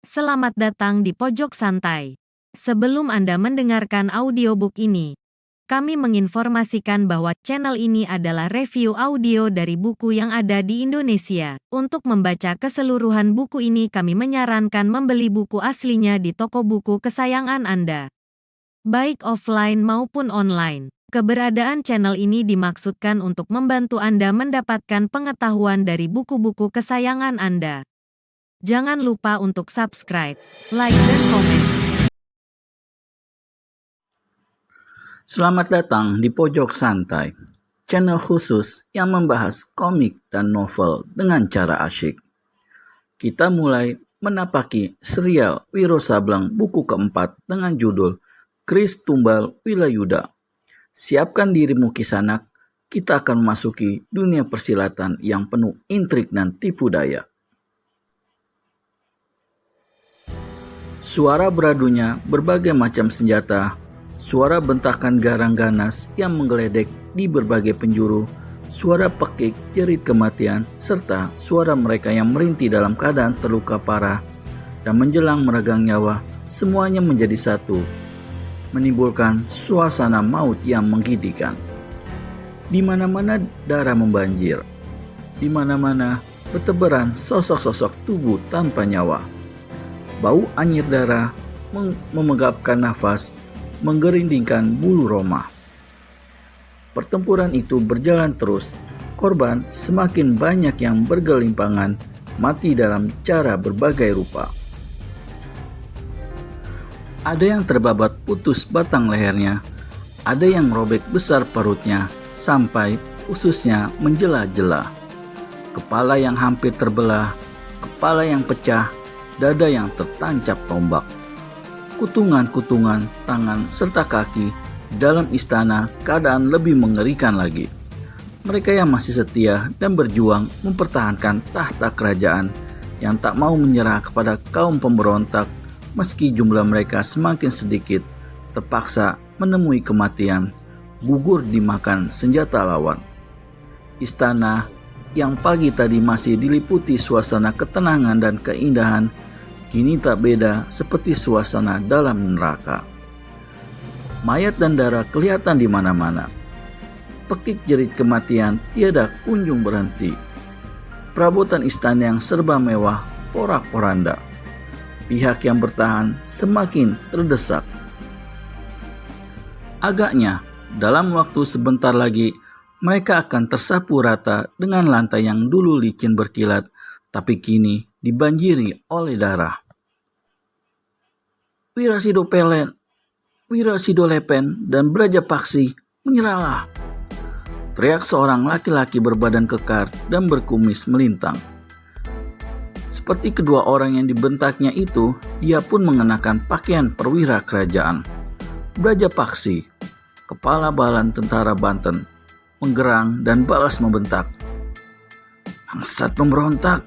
Selamat datang di Pojok Santai. Sebelum Anda mendengarkan audiobook ini, kami menginformasikan bahwa channel ini adalah review audio dari buku yang ada di Indonesia. Untuk membaca keseluruhan buku ini, kami menyarankan membeli buku aslinya di toko buku kesayangan Anda, baik offline maupun online. Keberadaan channel ini dimaksudkan untuk membantu Anda mendapatkan pengetahuan dari buku-buku kesayangan Anda. Jangan lupa untuk subscribe, like, dan komen. Selamat datang di Pojok Santai, channel khusus yang membahas komik dan novel dengan cara asyik. Kita mulai menapaki serial Wiro Sableng buku keempat dengan judul Kris Tumbal Wilayuda. Siapkan dirimu kisanak, kita akan memasuki dunia persilatan yang penuh intrik dan tipu daya. Suara beradunya berbagai macam senjata, suara bentakan garang ganas yang menggeledek di berbagai penjuru, suara pekik jerit kematian, serta suara mereka yang merintih dalam keadaan terluka parah dan menjelang meregang nyawa, semuanya menjadi satu, menimbulkan suasana maut yang menggigitkan. Di mana-mana darah membanjir, di mana-mana bertebaran sosok-sosok tubuh tanpa nyawa. Bau anyir darah memenggapkan nafas, menggerindingkan bulu roma. Pertempuran itu berjalan terus. Korban semakin banyak yang bergelimpangan, mati dalam cara berbagai rupa. Ada yang terbabat putus batang lehernya, ada yang robek besar perutnya sampai ususnya menjela-jela. Kepala yang hampir terbelah, kepala yang pecah, dada yang tertancap tombak, kutungan-kutungan tangan serta kaki. Dalam istana keadaan lebih mengerikan lagi. Mereka yang masih setia dan berjuang mempertahankan tahta kerajaan, yang tak mau menyerah kepada kaum pemberontak meski jumlah mereka semakin sedikit, terpaksa menemui kematian, gugur dimakan senjata lawan. Istana yang pagi tadi masih diliputi suasana ketenangan dan keindahan, kini tak beda seperti suasana dalam neraka. Mayat dan darah kelihatan di mana-mana. Pekik jerit kematian tiada kunjung berhenti. Perabotan istana yang serba mewah porak-poranda. Pihak yang bertahan semakin terdesak. Agaknya dalam waktu sebentar lagi mereka akan tersapu rata dengan lantai yang dulu licin berkilat, tapi kini dibanjiri oleh darah. Wirasidolepen dan Brajapaksi, menyerahlah! Teriak seorang laki-laki berbadan kekar dan berkumis melintang. Seperti kedua orang yang dibentaknya itu, dia pun mengenakan pakaian perwira kerajaan. Brajapaksi, kepala balan tentara Banten, menggerang dan balas membentak. Bangsat pemberontak!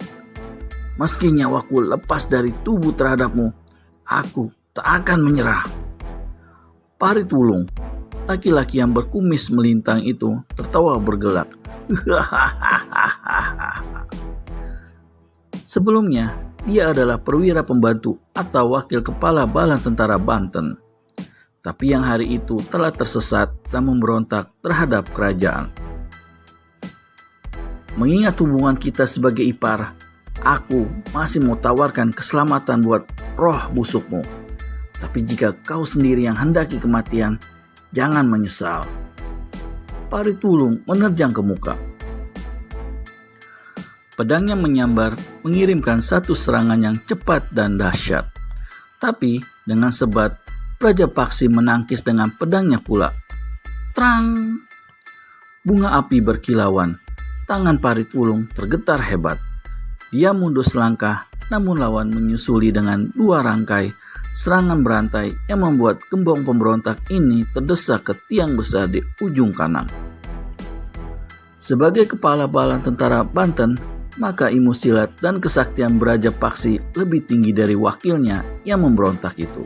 Meski nyawaku lepas dari tubuh terhadapmu, aku tak akan menyerah. Paritulung, laki-laki yang berkumis melintang itu, tertawa bergelak. Sebelumnya, dia adalah perwira pembantu atau wakil kepala balan tentara Banten. Tapi yang hari itu telah tersesat dan memberontak terhadap kerajaan. Mengingat hubungan kita sebagai ipar, aku masih mau tawarkan keselamatan buat roh busukmu. Tapi jika kau sendiri yang hendaki kematian, jangan menyesal. Paritulung menerjang ke muka. Pedangnya menyambar, mengirimkan satu serangan yang cepat dan dahsyat. Tapi dengan sebat, Brajapaksi menangkis dengan pedangnya pula. Trang! Bunga api berkilauan. Tangan Paritulung tergetar hebat. Dia mundur selangkah, namun lawan menyusuli dengan dua rangkai serangan berantai yang membuat gembong pemberontak ini terdesak ke tiang besar di ujung kanan. Sebagai kepala balan tentara Banten, maka ilmu silat dan kesaktian Brajapaksi lebih tinggi dari wakilnya yang memberontak itu.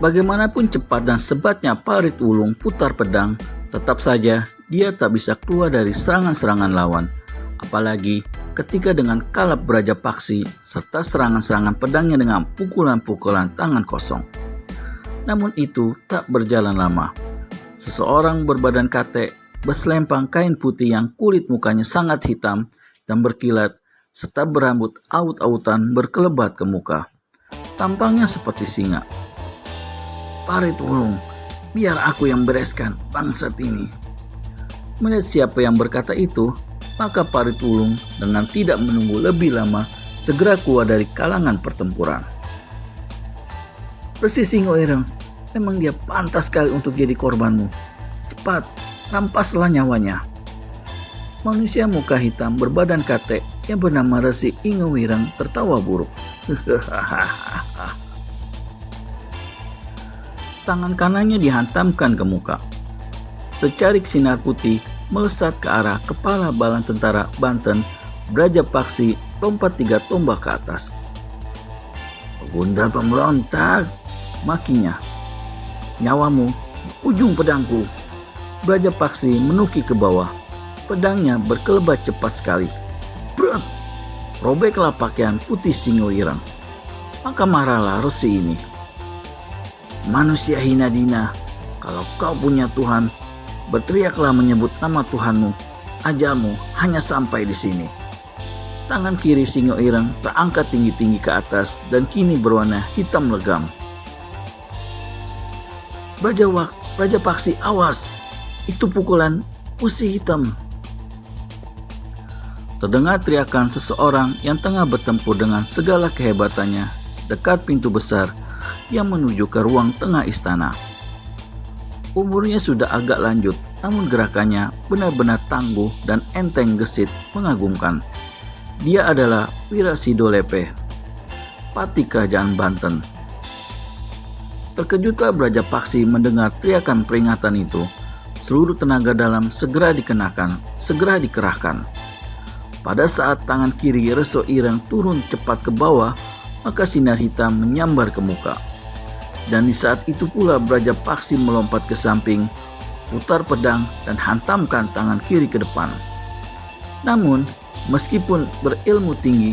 Bagaimanapun cepat dan sebatnya Parit Wulung putar pedang, tetap saja dia tak bisa keluar dari serangan-serangan lawan. Apalagi ketika dengan kalap Brajapaksi serta serangan-serangan pedangnya dengan pukulan-pukulan tangan kosong. Namun itu tak berjalan lama. Seseorang berbadan katek, berselempang kain putih yang kulit mukanya sangat hitam dan berkilat, serta berambut aut-autan berkelebat ke muka. Tampangnya seperti singa. "Parit Wulung, biar aku yang bereskan bangsat ini." Melihat siapa yang berkata itu, maka Parit Wulung dengan tidak menunggu lebih lama segera keluar dari kalangan pertempuran. "Resi Singo Ireng, memang dia pantas sekali untuk jadi korbanmu. Cepat, rampaslah nyawanya." Manusia muka hitam berbadan katek yang bernama Resi Ingo Ireng tertawa buruk. Tangan kanannya dihantamkan ke muka. Secarik sinar putih melesat ke arah kepala balang tentara Banten. Brajapaksi lompat 3 tombak ke atas. "Pegundal pemberontak," makinya. "Nyawamu di ujung pedangku." Brajapaksi menuki ke bawah. Pedangnya berkelebat cepat sekali. Bret! Robeklah pakaian putih Singo Ireng. Maka marahlah resi ini. "Manusia hina dina, kalau kau punya Tuhan, berteriaklah menyebut nama Tuhanmu. Ajalmu hanya sampai di sini." Tangan kiri Singo Ireng terangkat tinggi-tinggi ke atas dan kini berwarna hitam legam. "Brajapaksi, awas! Itu pukulan usi hitam." Terdengar teriakan seseorang yang tengah bertempur dengan segala kehebatannya dekat pintu besar yang menuju ke ruang tengah istana. Umurnya sudah agak lanjut, namun gerakannya benar-benar tangguh dan enteng gesit mengagumkan. Dia adalah Wira Sidolepe, Pati Kerajaan Banten. Terkejutlah Brajapaksi mendengar teriakan peringatan itu. Seluruh tenaga dalam segera dikerahkan. Pada saat tangan kiri Reso Ireng turun cepat ke bawah, maka sinar hitam menyambar ke muka. Dan di saat itu pula Brajapaksi melompat ke samping, putar pedang dan hantamkan tangan kiri ke depan. Namun, meskipun berilmu tinggi,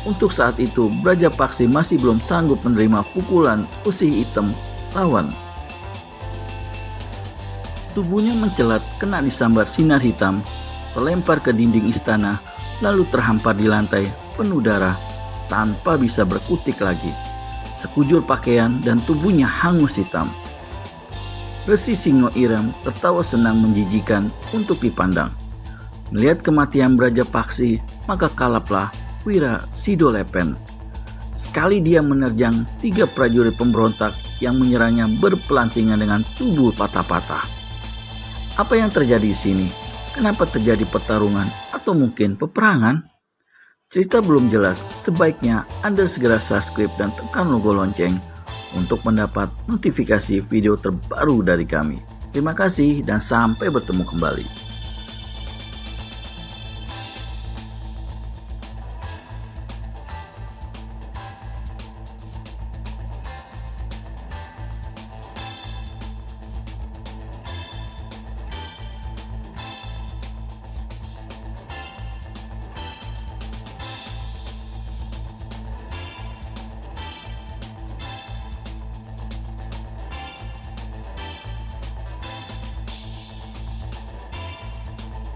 untuk saat itu Brajapaksi masih belum sanggup menerima pukulan usi hitam lawan. Tubuhnya mencelat kena disambar sinar hitam, terlempar ke dinding istana, lalu terhampar di lantai penuh darah tanpa bisa berkutik lagi. Sekujur pakaian dan tubuhnya hangus hitam. Resi Singo Ireng tertawa senang menjijikan untuk dipandang. Melihat kematian Brajapaksi, maka kalaplah Wira Sidolepen. Sekali dia menerjang 3 prajurit pemberontak yang menyerangnya berpelantingan dengan tubuh patah-patah. Apa yang terjadi di sini? Kenapa terjadi pertarungan atau mungkin peperangan? Cerita belum jelas, sebaiknya Anda segera subscribe dan tekan logo lonceng untuk mendapat notifikasi video terbaru dari kami. Terima kasih dan sampai bertemu kembali.